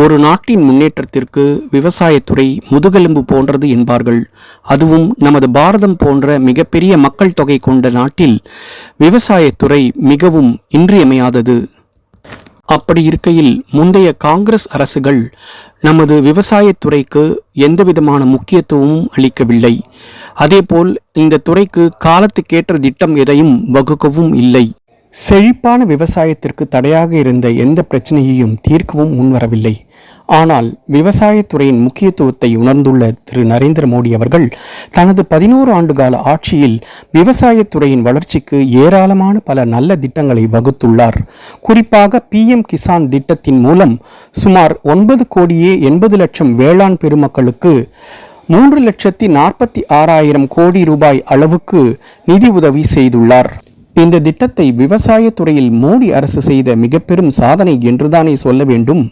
ஒரு நாட்டின் முன்னேற்றத்திற்கு விவசாயத்துறை முதுகெலும்பு போன்றது என்பார்கள். அதுவும் நமது பாரதம் போன்ற மிகப்பெரிய மக்கள் தொகை கொண்ட நாட்டில் விவசாயத்துறை மிகவும் இன்றியமையாதது. அப்படி இருக்கையில் முந்தைய காங்கிரஸ் அரசுகள் நமது விவசாயத்துறைக்கு எந்தவிதமான முக்கியத்துவமும் அளிக்கவில்லை. அதேபோல் இந்த துறைக்கு காலத்துக்கேற்ற திட்டம் எதையும் வகுக்கவும் இல்லை. செழிப்பான விவசாயத்திற்கு தடையாக இருந்த எந்த பிரச்சனையையும் தீர்க்கவும் முன்வரவில்லை. ஆனால் விவசாயத்துறையின் முக்கியத்துவத்தை உணர்ந்துள்ள திரு நரேந்திர மோடி அவர்கள் தனது 11 ஆண்டுகால ஆட்சியில் விவசாயத்துறையின் வளர்ச்சிக்கு ஏராளமான பல நல்ல திட்டங்களை வகுத்துள்ளார். குறிப்பாக PM கிசான் திட்டத்தின் மூலம் சுமார் 9,80,00,000 வேளாண் பெருமக்களுக்கு 3,46,000 கோடி ரூபாய் அளவுக்கு நிதி உதவி செய்துள்ளார். இந்த திட்டத்தை விவசாயத்துறையில் மோடி அரசு செய்த மிக பெரும் சாதனை என்றுதானே சொல்ல வேண்டும்.